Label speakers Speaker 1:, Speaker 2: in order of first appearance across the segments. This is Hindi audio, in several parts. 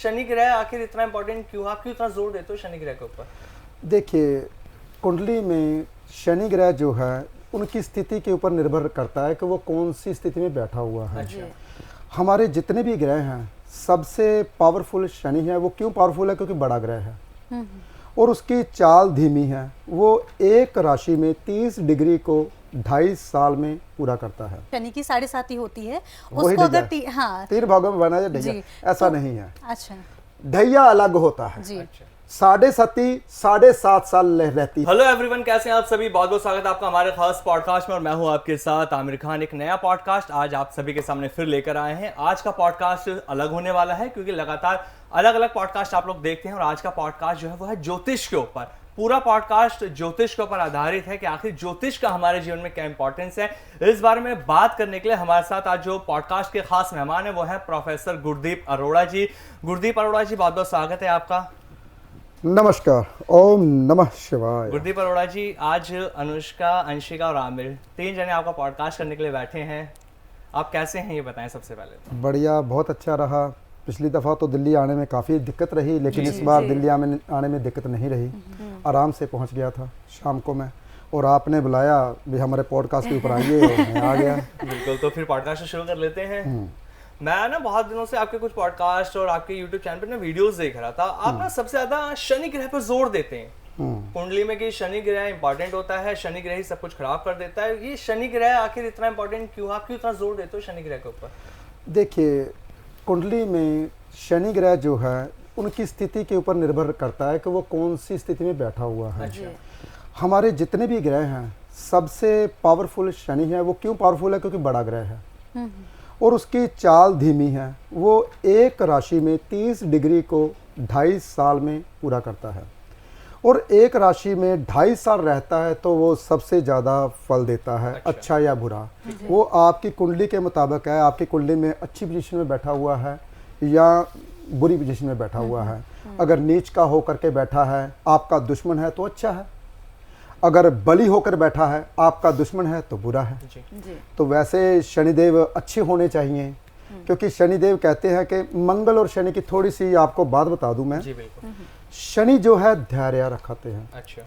Speaker 1: शनि ग्रह आखिर इतना इंपॉर्टेंट क्यों, आप क्यों इतना जोर देते हो शनि ग्रह के ऊपर?
Speaker 2: देखिए, कुंडली में शनि ग्रह जो है उनकी स्थिति के ऊपर निर्भर करता है कि वो कौन सी स्थिति में बैठा हुआ है।
Speaker 1: अच्छा।
Speaker 2: हमारे जितने भी ग्रह हैं सबसे पावरफुल शनि है। वो क्यों पावरफुल है? क्योंकि बड़ा ग्रह है और उसकी चाल धीमी है। वो एक राशि में 30 डिग्री को 2.5 साल में पूरा करता है।
Speaker 3: शनि की 7.5 होती है
Speaker 2: वही
Speaker 3: उसको अगर
Speaker 2: ढैया।
Speaker 3: हाँ
Speaker 2: 3 भागों में बना जाए ढैया,
Speaker 3: जी,
Speaker 2: ऐसा
Speaker 3: तो-
Speaker 2: नहीं है।
Speaker 3: अच्छा
Speaker 2: ढैया अलग होता है।
Speaker 3: जी।
Speaker 1: अच्छा।
Speaker 2: 7.5 साल रहती है।
Speaker 1: हेलो एवरीवन, कैसे हैं आप सभी? बहुत बहुत स्वागत है आपका हमारे खास पॉडकास्ट में और मैं हूं आपके साथ आमिर खान। एक नया पॉडकास्ट आज आप सभी के सामने फिर लेकर आए हैं। आज का पॉडकास्ट अलग होने वाला है क्योंकि लगातार अलग अलग पॉडकास्ट आप लोग देखते हैं और आज का पॉडकास्ट जो है वो है ज्योतिष के ऊपर। पूरा पॉडकास्ट ज्योतिष के ऊपर आधारित है कि आखिर ज्योतिष का हमारे जीवन में क्या इंपॉर्टेंस है। इस बारे में बात करने के लिए हमारे साथ आज जो पॉडकास्ट के खास मेहमान है वो है प्रोफेसर गुरदीप अरोड़ा जी। गुरदीप अरोड़ा जी, बहुत बहुत स्वागत है आपका।
Speaker 2: नमस्कार, ओम नमः शिवाय।
Speaker 1: गुरदीप अरोड़ा जी, आज अनुष्का, अंशिका और आमिर 3 जने आपका पॉडकास्ट करने के लिए बैठे हैं। आप कैसे हैं ये बताएं सबसे पहले।
Speaker 2: बढ़िया, बहुत अच्छा रहा। पिछली दफ़ा तो दिल्ली आने में काफ़ी दिक्कत रही, लेकिन इस बार दिल्ली आने में दिक्कत नहीं रही। आराम से पहुंच गया था शाम को मैं, और आपने बुलाया भी हमारे पॉडकास्ट के ऊपर आइए और मैं आ गया।
Speaker 1: बिल्कुल, तो फिर पॉडकास्ट शुरू कर लेते हैं। मैं ना बहुत दिनों से आपके कुछ पॉडकास्ट और आपके यूट्यूब चैनल पे ना वीडियोस देख रहा था। आप ना सबसे ज्यादा शनि ग्रह पर जोर देते हैं कुंडली में कि शनि ग्रह इंपॉर्टेंट होता है, शनि ग्रह ही सब कुछ खराब कर देता है। ये शनि ग्रह आखिर इतना इंपॉर्टेंट क्यों, आप क्यों इतना जोर देते हो शनि ग्रह के ऊपर?
Speaker 2: देखिए, कुंडली में शनि ग्रह जो है उनकी स्थिति के ऊपर निर्भर करता है कि वो कौन सी स्थिति में बैठा हुआ है।
Speaker 1: अच्छा।
Speaker 2: हमारे जितने भी ग्रह हैं सबसे पावरफुल शनि है। वो क्यों पावरफुल है? क्योंकि बड़ा ग्रह है और उसकी चाल धीमी है। वो एक राशि में 30 डिग्री को 2.5 साल में पूरा करता है और एक राशि में 2.5 साल रहता है तो वो सबसे ज़्यादा फल देता है। अच्छा या बुरा, वो आपकी कुंडली के मुताबिक है। आपकी कुंडली में अच्छी पोजीशन में बैठा हुआ है या बुरी पोजीशन में बैठा हुआ है। अगर नीच का होकर के बैठा है, आपका दुश्मन है तो अच्छा है। अगर बली होकर बैठा है, आपका दुश्मन है तो बुरा है।
Speaker 3: जी।
Speaker 2: तो वैसे शनिदेव अच्छे होने चाहिए, क्योंकि शनिदेव कहते हैं कि मंगल और शनि की थोड़ी सी आपको बात बता दूं मैं।
Speaker 1: जी बिल्कुल।
Speaker 2: शनि जो है धैर्य रखाते हैं
Speaker 1: अच्छा।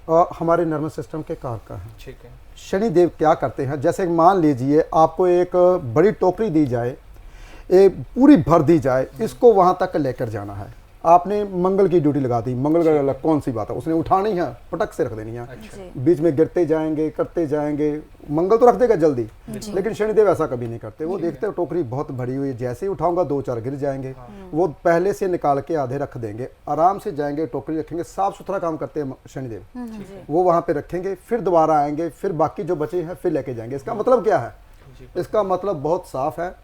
Speaker 2: और हमारे नर्वस सिस्टम के कारक हैं।
Speaker 1: ठीक है।
Speaker 2: शनिदेव क्या करते हैं, जैसे मान लीजिए आपको एक बड़ी टोकरी दी जाए, एक पूरी भर दी जाए, इसको वहां तक लेकर जाना है। आपने मंगल की ड्यूटी लगा दी, मंगल का अलग कौन सी बात है, उसने उठानी है, पटक से रख देनी है।
Speaker 1: अच्छा।
Speaker 2: बीच में गिरते जाएंगे, करते जाएंगे। मंगल तो रख देगा जल्दी, लेकिन शनिदेव ऐसा कभी नहीं करते। वो देखते हो टोकरी बहुत भरी हुई है, जैसे ही उठाऊंगा 2-4 गिर जाएंगे। वो पहले से निकाल के आधे रख देंगे, आराम से जाएंगे, टोकरी रखेंगे। साफ सुथरा काम करते हैं शनिदेव। वो वहां पे रखेंगे, फिर दोबारा आएंगे, फिर बाकी जो बचे हैं फिर लेके जाएंगे। इसका मतलब क्या है? इसका मतलब बहुत साफ है।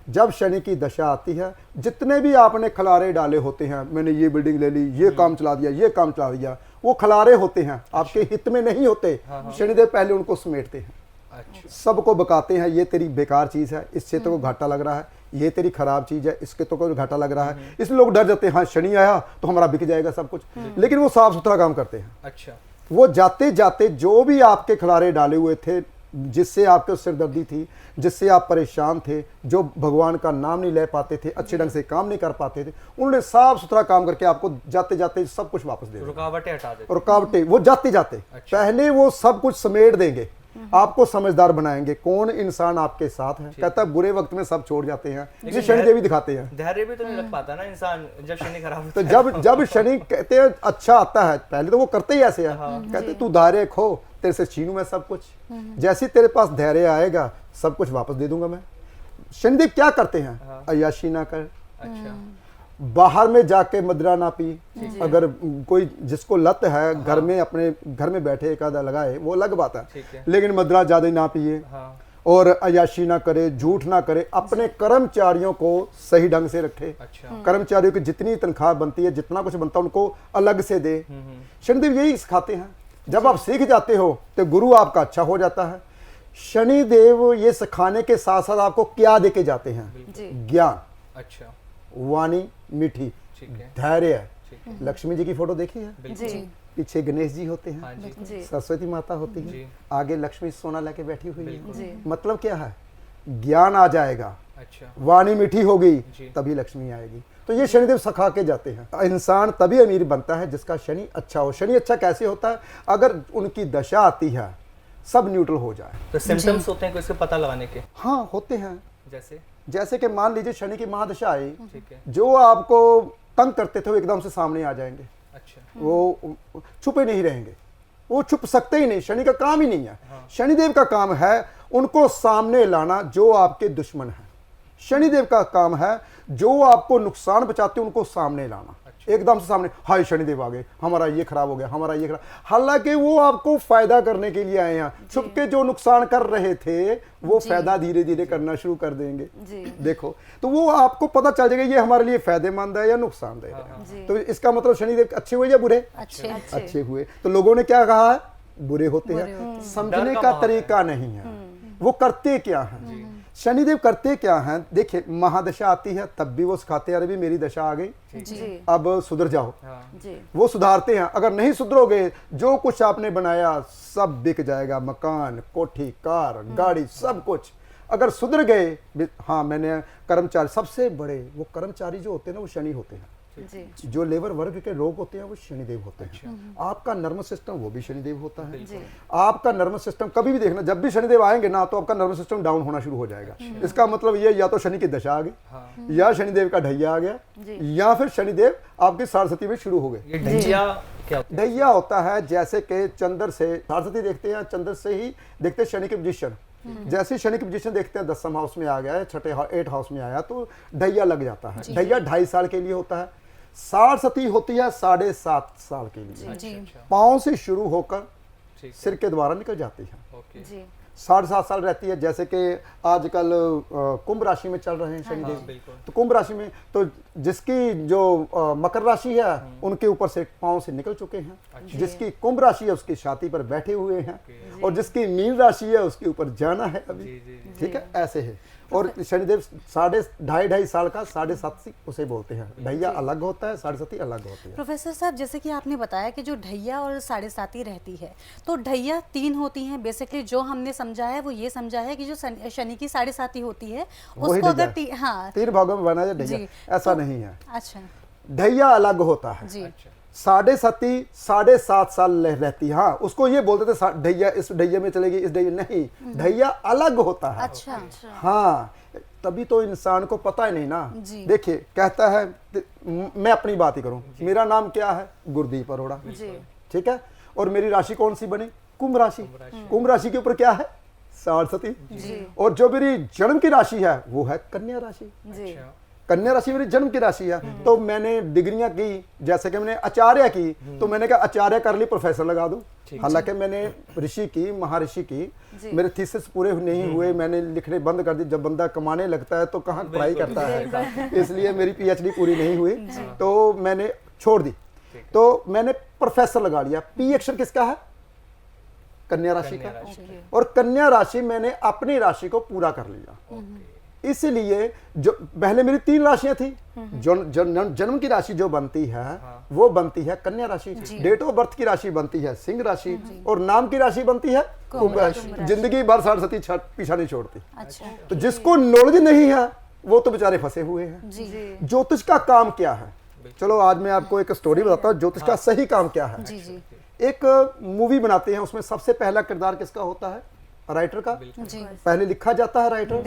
Speaker 2: जब शनि की दशा आती है, जितने भी आपने खलारे डाले होते हैं, मैंने ये बिल्डिंग ले ली, ये काम चला दिया, ये काम चला दिया, वो खलारे होते हैं, आपके हित में नहीं होते। शनिदेव पहले उनको समेटते हैं।
Speaker 1: अच्छा।
Speaker 2: सबको बकाते हैं, ये तेरी बेकार चीज है, इससे तो घाटा लग रहा है, ये तेरी खराब चीज है, इसके तो कोई घाटा लग रहा है। इसलिए लोग डर जाते हैं, हाँ शनि आया तो हमारा बिक जाएगा सब कुछ। लेकिन वो साफ सुथरा काम करते हैं।
Speaker 1: अच्छा।
Speaker 2: वो जाते जाते जो भी आपके खिलारे डाले हुए थे, जिससे आपको सिरदर्दी थी, जिससे आप परेशान थे, जो भगवान का नाम नहीं ले पाते थे, अच्छे ढंग से काम नहीं कर पाते थे, उन्होंने साफ सुथरा काम करके आपको जाते जाते सब कुछ वापस दे दिया।
Speaker 1: रुकावटें हटा देते।
Speaker 2: रुकावटें वो जाते जाते पहले वो सब कुछ समेट देंगे, आपको समझदार बनाएंगे। कौन इंसान आपके साथ है, कहता है बुरे वक्त में सब छोड़ जाते हैं। ये शनिदेव ही दिखाते हैं।
Speaker 1: धैर्य भी तो नहीं रख पाता ना इंसान जब शनि खराब होता
Speaker 2: तो
Speaker 1: है।
Speaker 2: जब शनि कहते हैं अच्छा आता है, पहले तो वो करते ही ऐसे है। कहते तू धैर्य खो, तेरे से छीनू मैं सब कुछ। जैसे तेरे पास धैर्य आएगा, सब कुछ वापस दे दूंगा मैं। शनिदेव क्या करते हैं? अय्याशी ना कर,
Speaker 1: अच्छा।
Speaker 2: बाहर में जाके मदिरा ना पी। अगर कोई जिसको लत है, घर में अपने घर में बैठे एक आधा लगाए, वो अलग बात
Speaker 1: ठीक
Speaker 2: है,
Speaker 1: है।
Speaker 2: लेकिन मदिरा ज्यादा ना पिए और अय्याशी ना करे, झूठ ना करे। अपने कर्मचारियों को सही ढंग से रखे।
Speaker 1: अच्छा।
Speaker 2: कर्मचारियों की जितनी तनख्वाह बनती है, जितना कुछ बनता है, उनको अलग से दे। शनिदेव यही सिखाते हैं। जब आप सीख जाते हो तो गुरु आपका अच्छा हो जाता है। शनिदेव ये सिखाने के साथ साथ आपको क्या देके जाते हैं? ज्ञान।
Speaker 1: अच्छा।
Speaker 2: वाणी मीठी,
Speaker 1: ठीक है।
Speaker 2: धैर्य।
Speaker 1: ठीक है।
Speaker 2: लक्ष्मी जी की फोटो देखी है?
Speaker 1: बिल्कुल।
Speaker 3: जी।
Speaker 2: पीछे गणेश जी होते हैं,
Speaker 1: हाँ जी।
Speaker 2: सरस्वती माता होती है,
Speaker 1: जी।
Speaker 2: आगे लक्ष्मी सोना लेके बैठी हुई है।
Speaker 3: जी।
Speaker 2: मतलब क्या है? ज्ञान आ जाएगा,
Speaker 1: अच्छा।
Speaker 2: वाणी मीठी होगी,
Speaker 1: जी।
Speaker 2: तभी लक्ष्मी आएगी। तो ये शनिदेव सखा के जाते हैं। इंसान तभी अमीर बनता है जिसका शनि अच्छा हो। शनि अच्छा कैसे होता है? अगर उनकी दशा आती है सब न्यूट्रल हो जाए।
Speaker 1: तो सिम्टम्स होते हैं इसके पता लगाने के?
Speaker 2: हाँ होते हैं।
Speaker 1: जैसे
Speaker 2: कि मान लीजिए शनि की महादशा आई,
Speaker 1: ठीक है,
Speaker 2: जो आपको तंग करते थे वो एकदम से सामने आ जाएंगे।
Speaker 1: अच्छा,
Speaker 2: वो छुपे नहीं रहेंगे, वो छुप सकते ही नहीं, शनि का काम ही नहीं है।
Speaker 1: हाँ।
Speaker 2: शनिदेव का काम है उनको सामने लाना जो आपके दुश्मन हैं। शनिदेव का काम है जो आपको नुकसान पहुंचाते हैं उनको सामने लाना।
Speaker 1: अच्छा।
Speaker 2: एकदम से सामने, हाय शनिदेव आ गए, हमारा ये खराब हो गया, हमारा ये खराब। हालांकि वो आपको फायदा करने के लिए आए हैं। छुप के जो नुकसान कर रहे थे वो फायदा धीरे धीरे करना शुरू कर देंगे। देखो, तो वो आपको पता चल जाएगा ये हमारे लिए फायदेमंद है या नुकसानदेह है। तो इसका मतलब शनिदेव अच्छे हुए या बुरे? अच्छे हुए। तो लोगों ने क्या कहा है? बुरे होते हैं। समझने का तरीका नहीं है वो करते क्या है। शनिदेव करते क्या हैं? देखिए, महादशा आती है तब भी वो सिखाते हैं, अरे भी मेरी दशा आ गई, अब सुधर जाओ। वो सुधारते हैं। अगर नहीं सुधरोगे जो कुछ आपने बनाया सब बिक जाएगा, मकान, कोठी, कार, गाड़ी, सब कुछ। अगर सुधर गए, हाँ मैंने कर्मचारी, सबसे बड़े वो कर्मचारी जो होते हैं ना वो शनि होते हैं। जो लेबर वर्ग के लोग होते हैं वो शनिदेव होते हैं। आपका नर्वस सिस्टम वो भी शनिदेव होता है। आपका नर्वस सिस्टम कभी भी देखना, जब भी शनिदेव आएंगे ना तो आपका नर्वस सिस्टम डाउन होना शुरू हो जाएगा। इसका मतलब ये या तो शनि की दशा आ गई, या शनिदेव का ढैया आ गया, या फिर शनिदेव आपकी सारस्वती में शुरू हो गए। ढैया होता है जैसे कि चंद्र से सारस्वती देखते हैं, चंद्र से ही देखते हैं शनि की पोजीशन। जैसे शनि की पोजीशन देखते हैं 10वें हाउस में आ गया है, छठे 8 हाउस में आया तो ढैया लग जाता है। ढैया 2.5 साल के लिए होता है। सारस्वती होती है 7.5 साल के लिए। पांव से शुरू होकर सिर के द्वारा निकल जाती है। 7.5 साल रहती है। जैसे कि आजकल कुंभ राशि में चल रहे हैं शनिदेव, तो कुंभ राशि में तो जिसकी जो मकर राशि है उनके ऊपर से पांव से निकल चुके हैं। जिसकी कुंभ राशि है उसकी छाती पर बैठे हुए हैं, और जिसकी मीन राशि है उसके ऊपर जाना है अभी। ठीक है, ऐसे है। और शनिदेव 2.5 साल का 7.5 उसे बोलते हैं। ढैया अलग होता है, 7.5 अलग होती है।
Speaker 3: प्रोफेसर साहब, जैसे कि आपने बताया कि जो ढैया और 7.5 रहती है, तो ढैया 3 होती हैं बेसिकली। जो हमने समझा है वो ये समझा है कि जो शनि की 7.5 होती है उसको अगर 3
Speaker 2: भागों में बना जाए ढैया, ऐसा नहीं है।
Speaker 3: अच्छा,
Speaker 2: ढैया अलग होता है। 7.5 7.5 साल रहती है। हाँ, उसको ये बोलते थे ढैया इस ढैया में चलेगी, इस ढैया नहीं, ढैया अलग होता है।
Speaker 3: अच्छा।
Speaker 2: हाँ, तभी तो इंसान को पता ही नहीं ना। देखिए, कहता है, मैं अपनी बात ही करूं, मेरा नाम क्या है? गुरदीप अरोड़ा। ठीक है, और मेरी राशि कौन सी बनी? कुंभ राशि। कुंभ राशि के ऊपर क्या है? सारस्वती। और जो मेरी जन्म की राशि है वो है कन्या राशि। कन्या राशि मेरी जन्म की राशि है। तो मैंने डिग्रियां की, जैसे कि मैंने आचार्य की, तो मैंने कहा आचार्य कर ली, प्रोफेसर लगा दूं। हालांकि मैंने ऋषि की, महर्षि की, मेरे थीसिस पूरे नहीं हुए, मैंने लिखने बंद कर दी। जब बंदा कमाने लगता है तो कहाँ पढ़ाई करता है, इसलिए मेरी पीएचडी पूरी नहीं हुई, तो मैंने छोड़ दी। तो मैंने प्रोफेसर लगा लिया। पी अक्षर किसका है? कन्या राशि का। और कन्या राशि मैंने अपनी राशि को पूरा कर लिया। इसलिए जो पहले मेरी 3 राशियां थी, जन्म की राशि जो बनती है वो बनती है कन्या राशि, डेट ऑफ बर्थ की राशि बनती है सिंह राशि, और नाम की राशि बनती है कुंभ राशि। जिंदगी भर 7.5 पीछा नहीं छोड़ती। तो जिसको नॉलेज नहीं है वो तो बेचारे फंसे हुए हैं। ज्योतिष का काम क्या है? चलो आज मैं आपको एक स्टोरी बताता हूँ, ज्योतिष का सही काम क्या है। एक मूवी बनाते हैं, उसमें सबसे पहला किरदार किसका होता है? राइटर का। पहले लिखा जाता है राइटर,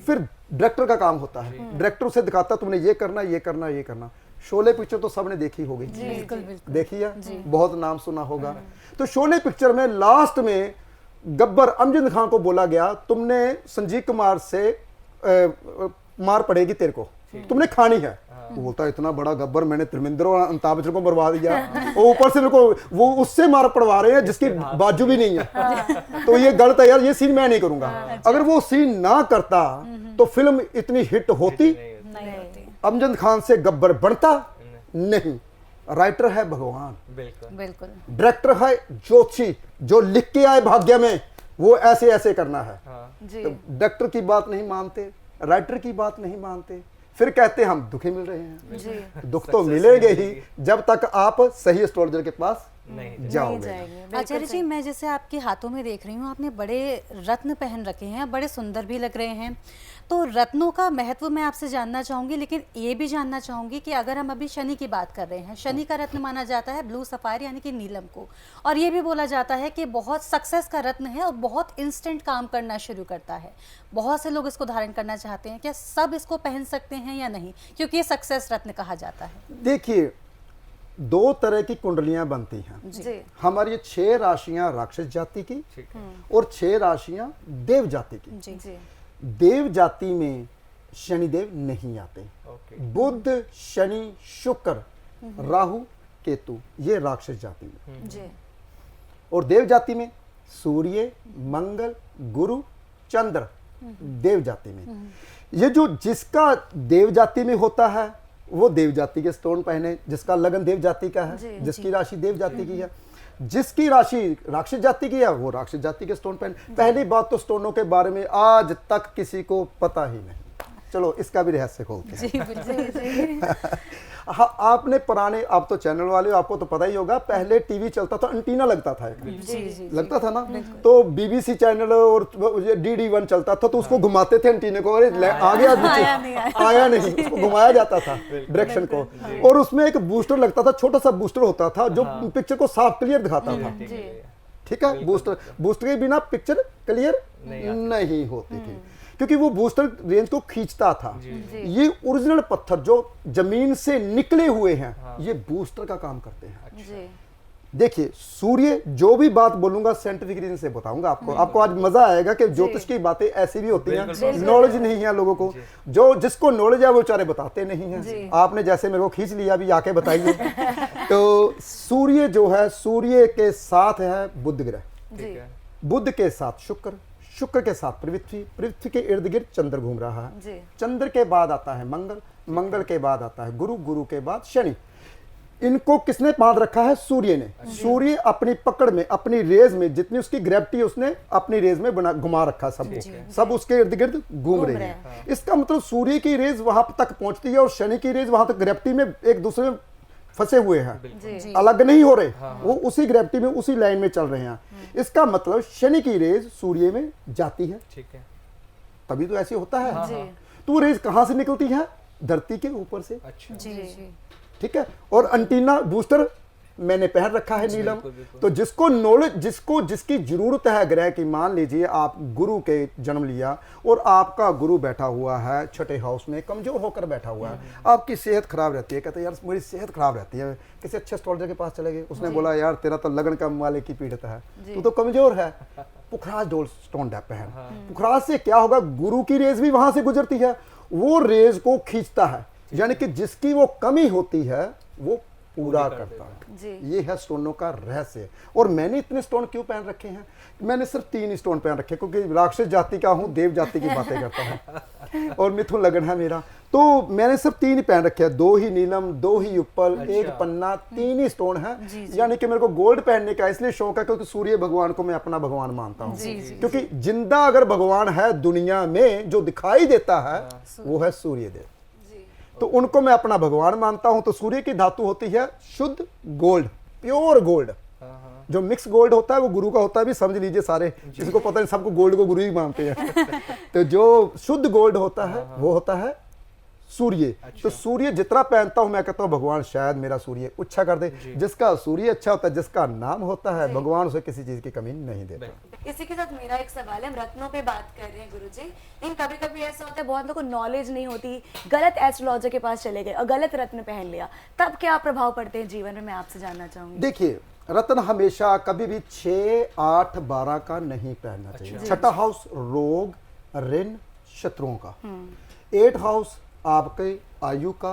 Speaker 2: फिर डायरेक्टर का काम होता है। डायरेक्टर उसे दिखाता है तुमने ये करना, ये करना, ये करना। शोले पिक्चर तो सबने देखी होगी, देखी है, बहुत नाम सुना होगा। तो शोले पिक्चर में लास्ट में गब्बर अमजद खान को बोला गया, तुमने संजीव कुमार से मार पड़ेगी तेरे को, तुमने खानी है। वो बोलता है इतना बड़ा गब्बर, मैंने धर्मेंद्र और अमिताभ बच्चन को मरवा दिया, और ऊपर से मेरे को वो उससे मार पड़वा रहे हैं जिसकी बाजू भी नहीं है। तो ये गलत है यार, ये सीन मैं नहीं करूंगा। अगर वो सीन ना करता तो फिल्म इतनी हिट होती? अमजद खान से गब्बर बनता नहीं। राइटर है भगवान,
Speaker 3: बिल्कुल।
Speaker 2: डायरेक्टर है ज्योतिषी, जो लिख के आए भाग्य में वो ऐसे ऐसे करना है। तो डायरेक्टर की बात नहीं मानते, राइटर की बात नहीं मानते, फिर कहते हम दुखी मिल रहे हैं। दुख तो मिलेंगे ही जब तक आप सही एस्ट्रोलॉजर के पास नहीं जाओगे।
Speaker 3: आचार्य जी, मैं जैसे आपके हाथों में देख रही हूँ, आपने बड़े रत्न पहन रखे हैं, बड़े सुंदर भी लग रहे हैं। तो रत्नों का महत्व मैं आपसे जानना चाहूंगी, लेकिन ये भी जानना चाहूंगी कि अगर हम अभी शनि की बात कर रहे हैं, शनि का रत्न माना जाता है ब्लू सफायर यानी कि नीलम को, और ये भी बोला जाता है कि बहुत सक्सेस का रत्न है और बहुत इंस्टेंट काम करना शुरू करता है। बहुत से लोग इसको धारण करना चाहते हैं, क्या सब इसको पहन सकते हैं या नहीं, क्योंकि ये सक्सेस रत्न कहा जाता है?
Speaker 2: देखिए, दो तरह की कुंडलियां बनती हैं।
Speaker 3: जी।
Speaker 2: हमारी ये 6 राशियां राक्षस जाति की
Speaker 1: ठीक है।
Speaker 2: और 6 राशियां देव जाति की।
Speaker 3: जी जी।
Speaker 2: देव जाति में शनिदेव नहीं आते।
Speaker 1: ओके।
Speaker 2: बुध, शनि, शुक्र, राहु, केतु, ये राक्षस जाति में।
Speaker 3: जी
Speaker 2: और देव जाति में सूर्य, मंगल, गुरु, चंद्र, देव जाति में। ये जो जिसका देव जाति में होता है वो देव जाति के स्टोन पहने, जिसका लगन देव जाति का है, जिसकी राशि देव जाति की है, जिसकी राशि राक्षस जाति की है वो राक्षस जाति के स्टोन पहने। पहली बात तो स्टोनों के बारे में आज तक किसी को पता ही नहीं। चलो इसका भी रहस्य खोलते हैं।
Speaker 3: जी बिल्कुल।
Speaker 2: हाँ, आपने पुराने, आप तो चैनल वाले हो, आपको तो पता ही होगा, पहले टीवी चलता था, एंटीना लगता था एक,
Speaker 3: जी जी।
Speaker 2: लगता था ना, तो बीबीसी चैनल और DD1 चलता था, तो उसको घुमाते थे एंटीने को, अरे आ गया नीचे, आया नहीं, उसको घुमाया जाता था डायरेक्शन को, और उसमें एक बूस्टर लगता था, छोटा सा बूस्टर होता था जो पिक्चर को साफ क्लियर दिखाता था। ठीक है, बूस्टर के बिना पिक्चर क्लियर नहीं होती थी, क्योंकि वो बूस्टर रेंज को खींचता था। ये ओरिजिनल पत्थर जो जमीन से निकले हुए हैं, ये बूस्टर का काम करते हैं।
Speaker 3: जी।
Speaker 2: देखिए, सूर्य, जो भी बात बोलूंगा साइंटिफिक रीजन से बताऊंगा आपको। आपको आज मजा आएगा कि ज्योतिष की बातें ऐसी भी होती हैं, नॉलेज नहीं है लोगों को, जो जिसको नॉलेज है वो बेचारे बताते नहीं हैं। आपने जैसे मेरे को खींच लिया, अभी आके बताइए। तो सूर्य जो है, सूर्य के साथ है बुध ग्रह, बुध के साथ शुक्र, शुक्र के साथ पृथ्वी, पृथ्वी के इर्द गिर्द चंद्र घूम रहा है, चंद्र के बाद आता है मंगल, मंगल के बाद आता है गुरु, गुरु के बाद शनि। इनको किसने बांध रखा है? सूर्य ने। सूर्य अपनी पकड़ में, अपनी रेज में, जितनी उसकी ग्रेविटी है उसने अपनी रेज में बना घुमा रखा है सबको, सब उसके इर्द गिर्द घूम रहे हैं। इसका मतलब सूर्य की रेज वहां तक पहुंचती है और शनि की रेज वहां तक ग्रेविटी में एक दूसरे में फंसे हुए हैं, अलग नहीं हो रहे, वो उसी ग्रेविटी में, उसी लाइन में चल रहे हैं। इसका मतलब शनि की रेज सूर्य में जाती है,
Speaker 1: ठीक है,
Speaker 2: तभी तो ऐसे होता है। तो वो रेज कहां से निकलती है? धरती के ऊपर से।
Speaker 1: अच्छा।
Speaker 3: जी।
Speaker 2: ठीक है, और एंटीना बूस्टर मैंने पहन रखा है नीलम। तो जिसको नॉलेज, जिसको जिसकी जरूरत है ग्रह की, मान लीजिए आप गुरु के जन्म लिया और आपका गुरु बैठा हुआ है छठे हाउस में, कमजोर होकर बैठा हुआ है, आपकी सेहत खराब रहती है, कहते हैं यार मेरी सेहत खराब रहती है, किसी अच्छे एस्ट्रोलॉजर के पास चले गए, उसने बोला यार तेरा तो लगन का माले की पीड़ित है, तू तो कमजोर है, पुखराज डोल स्टोन पहन। पुखराज से क्या होगा? गुरु की रेज भी वहां से गुजरती है, वो रेज को खींचता है, यानी कि जिसकी वो कमी होती है वो पूरा करता है। ये है स्टोनों का रहस्य। और मैंने इतने स्टोन क्यों पहन रखे हैं? मैंने सिर्फ 3 स्टोन पहन रखे, क्योंकि राक्षस जाति का हूं, देव जाति की बातें करता हूं और मिथुन लगन है मेरा, तो मैंने सिर्फ 3 ही पहन रखे हैं, 2 ही नीलम, 2 ही उपल, 1 पन्ना, 3 ही स्टोन है। यानी कि मेरे को गोल्ड पहनने का इसलिए शौक है क्योंकि सूर्य भगवान को मैं अपना भगवान मानता हूँ, क्योंकि जिंदा अगर भगवान है दुनिया में जो दिखाई देता है वो है सूर्य देव, तो उनको मैं अपना भगवान मानता हूं। तो सूर्य की धातु होती है शुद्ध गोल्ड, प्योर गोल्ड। जो मिक्स गोल्ड होता है वो गुरु का होता है, भी समझ लीजिए सारे, किसी को पता नहीं, सबको गोल्ड को गुरु ही मानते हैं। तो जो शुद्ध गोल्ड होता है वो होता है सूर्य। तो सूर्य जितना पहनता हूं मैं कहता हूं भगवान शायद मेरा सूर्य अच्छा कर दे। जिसका सूर्य अच्छा होता है, जिसका नाम होता है, भगवान उसे किसी चीज की कमी नहीं देता।
Speaker 4: इसी के साथ मेरा एक सवाल है, हम रत्नों पे बात कर रहे हैं गुरुजी, लेकिन कभी कभी ऐसा होता है बहुत लोगों को नॉलेज नहीं होती, गलत एस्ट्रोलॉजर के पास चले गए और गलत रत्न पहन लिया, तब क्या प्रभाव पड़ते हैं जीवन में? मैं आपसे जानना चाहूंगी।
Speaker 2: देखिए, रत्न हमेशा कभी भी 6, 8, 12 का नहीं पहनना चाहिए। छठा हाउस रोग, ऋण, शत्रुओं का, 8 हाउस आपके आयु का,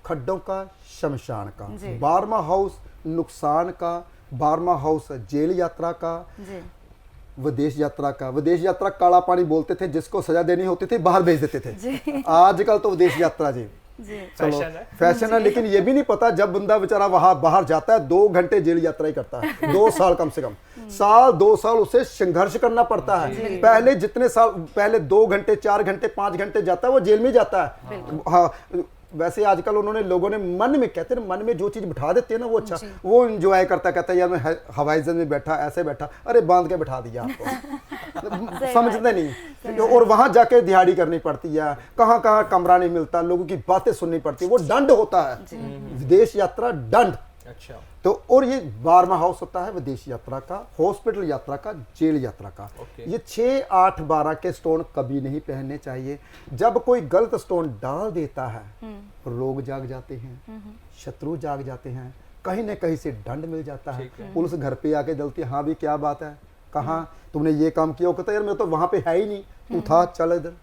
Speaker 2: खड्डों का, शमशान का, 12वां हाउस नुकसान का, 12वां हाउस जेल यात्रा का, विदेश यात्रा का। विदेश यात्रा काला पानी बोलते थे, जिसको सजा देनी होती थी बाहर भेज देते थे। आजकल तो विदेश यात्रा जी चलो फैशन है, लेकिन ये भी नहीं पता जब बंदा बेचारा वहां बाहर जाता है 2 घंटे जेल यात्रा ही करता है, 2 साल कम से कम, साल 2 साल उसे संघर्ष करना पड़ता है। पहले जितने साल पहले 2 घंटे 4 घंटे 5 घंटे जाता है वो जेल में जाता है। हाँ, वैसे आजकल उन्होंने लोगों ने मन में, कहते हैं मन में जो चीज बिठा देते हैं ना वो अच्छा, वो एंजॉय करता, कहता है यार मैं हवाई जहाज में बैठा, ऐसे बैठा, अरे बांध के बिठा दिया आपको। समझते नहीं। और वहां जाके दिहाड़ी करनी पड़ती है, कहाँ कहाँ कमरा नहीं मिलता, लोगों की बातें सुननी पड़ती है, वो दंड होता है विदेश यात्रा, दंड।
Speaker 1: अच्छा।
Speaker 2: तो और ये 12वां हाउस होता है विदेश यात्रा का, हॉस्पिटल यात्रा का, जेल यात्रा का। ये 6, 8, 12 के स्टोन कभी नहीं पहनने चाहिए। जब कोई गलत स्टोन डाल देता है, रोग जाग जाते हैं, शत्रु जाग जाते हैं, कहीं ना कहीं से दंड मिल जाता है। पुलिस घर पे आके जलती है, हाँ भी क्या बात है, कहाँ तुमने ये काम किया, कहता यार मैं तो वहां पे है ही नहीं, तू था, चल इधर।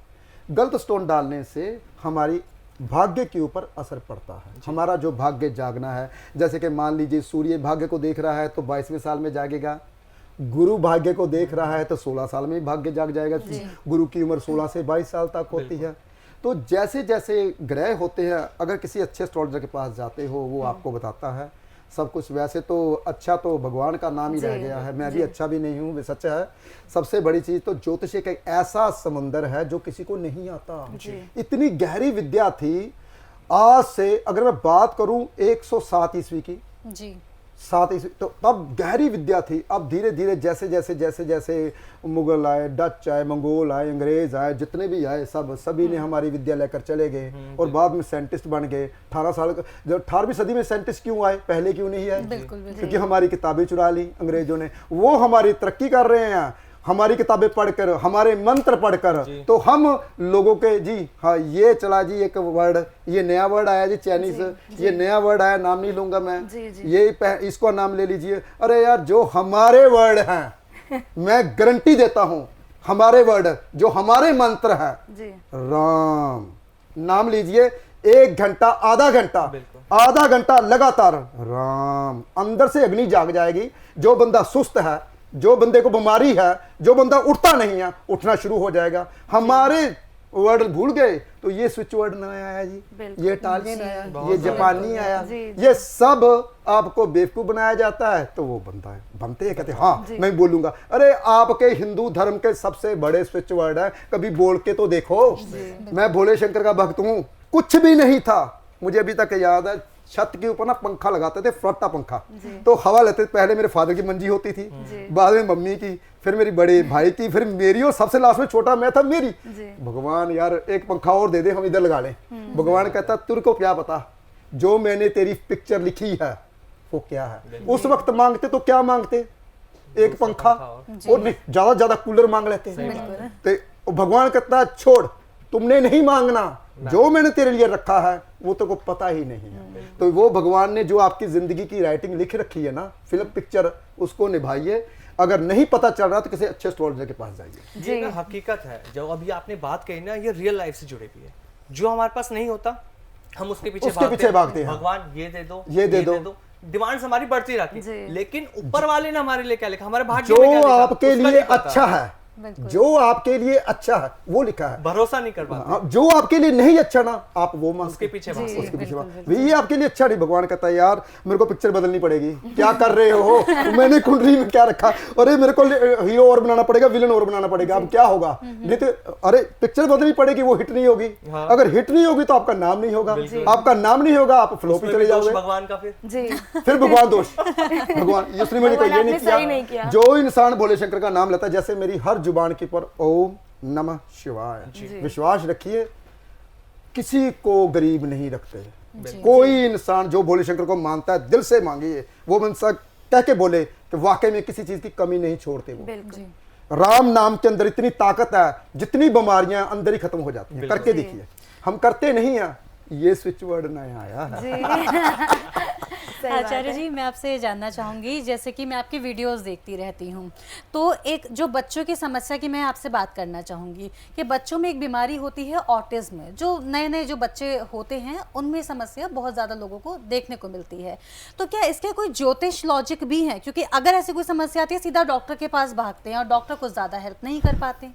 Speaker 2: गलत स्टोन डालने से हमारी भाग्य के ऊपर असर पड़ता है। हमारा जो भाग्य जागना है, जैसे कि मान लीजिए सूर्य भाग्य को देख रहा है तो 22वें साल में जागेगा, गुरु भाग्य को देख रहा है तो 16 साल में भाग्य जाग जाएगा। गुरु की उम्र 16 से 22 साल तक होती है। तो जैसे जैसे ग्रह होते हैं, अगर किसी अच्छे एस्ट्रोलॉजर के पास जाते हो, वो आपको बताता है सब कुछ। वैसे तो अच्छा तो भगवान का नाम ही रह गया है, मैं भी अच्छा भी नहीं हूँ, वे सच है। सबसे बड़ी चीज तो ज्योतिष एक ऐसा समंदर है जो किसी को नहीं आता। इतनी गहरी विद्या थी। आज से अगर मैं बात करूं 107 ईस्वी की,
Speaker 3: जी
Speaker 2: 7 ईस्वी, तो तब गहरी विद्या थी। अब धीरे धीरे जैसे जैसे जैसे जैसे मुगल आए, डच आए, मंगोल आए, अंग्रेज आए, जितने भी आए सभी ने हमारी विद्या लेकर चले गए और बाद में साइंटिस्ट बन गए। 18 साल का, जब 18वीं सदी में साइंटिस्ट क्यों आए, पहले क्यों नहीं आए? क्योंकि हमारी किताबें चुरा ली अंग्रेजों ने। वो हमारी तरक्की कर रहे हैं, हमारी किताबें पढ़कर, हमारे मंत्र पढ़कर। तो हम लोगों के जी, हाँ ये चला जी, एक वर्ड, ये नया वर्ड आया जी चाइनीज, ये नया वर्ड आया, नाम नहीं लूंगा मैं, ये इसको नाम ले लीजिए। अरे यार जो हमारे वर्ड हैं, मैं गारंटी देता हूं, हमारे वर्ड जो हमारे मंत्र हैं, राम नाम लीजिए, 1 घंटा, आधा घंटा लगातार राम, अंदर से अग्नि जाग जाएगी। जो बंदा सुस्त है, जो बंदे को बीमारी है, जो बंदा उठता नहीं है, उठना शुरू हो जाएगा। हमारे वर्ड भूल गए तो ये स्विच वर्ड नया आया जी, ये इटालियन आया, ये जापानी आया, ये सब आपको बेवकूफ बनाया जाता है। तो वो बनता है, बनते हैं, कहते हैं हाँ मैं बोलूंगा। अरे आपके हिंदू धर्म के सबसे बड़े स्विच वर्ड है, कभी बोल के तो देखो। मैं भोले शंकर का भक्त हूँ, कुछ भी नहीं था। मुझे अभी तक याद है, छत के ऊपर ना पंखा लगाते थे, फ्रट्टा पंखा, तो हवा लेते थे। पहले मेरे फादर की मंजी होती थी, बाद में मम्मी की, फिर मेरी बड़े भाई की, फिर मेरी, और सबसे लास्ट में छोटा मैं था, मेरी। भगवान यार एक पंखा और दे दे, हम इधर लगा लें। भगवान कहता तेरे को क्या पता, जो मैंने तेरी पिक्चर लिखी है वो क्या है। उस वक्त मांगते तो क्या मांगते, एक पंखा, और नहीं ज्यादा कूलर मांग लेते। तो भगवान कहता छोड़, तुमने नहीं मांगना, जो मैंने तेरे लिए रखा है वो तो को पता ही नहीं है। तो वो भगवान ने जो आपकी जिंदगी की राइटिंग लिख रखी है ना, फिल्म पिक्चर, उसको निभाइए। अगर नहीं पता चल रहा तो किसी अच्छे एस्ट्रोलॉजर के पास जाइए।
Speaker 1: ये ना हकीकत है, जो अभी आपने बात कही ना, ये रियल लाइफ से जुड़ी हुई है। जो हमारे पास नहीं होता हम उसके पीछे भागते हैं। भगवान ये दे दो, ये दे दो, डिमांड्स हमारी बढ़ती रहती है। लेकिन ऊपर वाले ने हमारे लिए क्या लिखा, हमारे भाग्य में क्या लिखा,
Speaker 2: जो आपके लिए अच्छा है, जो आपके लिए अच्छा है वो लिखा है।
Speaker 1: भरोसा नहीं कर पाते।
Speaker 2: जो आपके लिए नहीं अच्छा ना, आप वो मांगते,
Speaker 1: उसके पीछे
Speaker 2: ये आपके लिए अच्छा नहीं। भगवान कहता है यार मेरे को पिक्चर बदलनी पड़ेगी, क्या कर रहे हो, मैंने कुंडली में क्या रखा, अरे मेरे को हीरो और बनाना पड़ेगा, विलन और बनाना पड़ेगा, अब क्या होगा। नहीं तो अरे पिक्चर बदलनी पड़ेगी, वो हिट नहीं होगी। अगर हिट नहीं होगी तो आपका नाम नहीं होगा, आपका नाम नहीं होगा, आप फ्लो पे चले जाओगे।
Speaker 1: भगवान का
Speaker 2: फिर भगवान दोष, भगवान उसने मुझे ये नहीं किया। जो इंसान भोले शंकर का नाम लेता है, जैसे मेरी हर जुबान के पर ओम नमः शिवाय, विश्वास रखिए किसी को गरीब नहीं रखते। कोई इंसान जो भोले शंकर को मानता है, दिल से मांगिए, वो मनसा कह के बोले कि वाकई में किसी चीज की कमी नहीं छोड़ते वो। राम नाम के अंदर इतनी ताकत है, जितनी बीमारियां अंदर ही खत्म हो जाती हैं। करके देखिए, हम करते नहीं हैं। ये स्विच वर्ड नया आया है।
Speaker 3: आचार्य जी, मैं आपसे जानना चाहूँगी, जैसे कि मैं आपकी वीडियोस देखती रहती हूँ, तो एक जो बच्चों की समस्या की मैं आपसे बात करना चाहूँगी कि बच्चों में एक बीमारी होती है ऑटिज्म। जो नए नए जो बच्चे होते हैं उनमें समस्या बहुत ज़्यादा लोगों को देखने को मिलती है। तो क्या इसके कोई ज्योतिष लॉजिक भी है? क्योंकि अगर ऐसी कोई समस्या आती है सीधा डॉक्टर के पास भागते हैं और डॉक्टर कुछ ज़्यादा हेल्प नहीं कर पाते।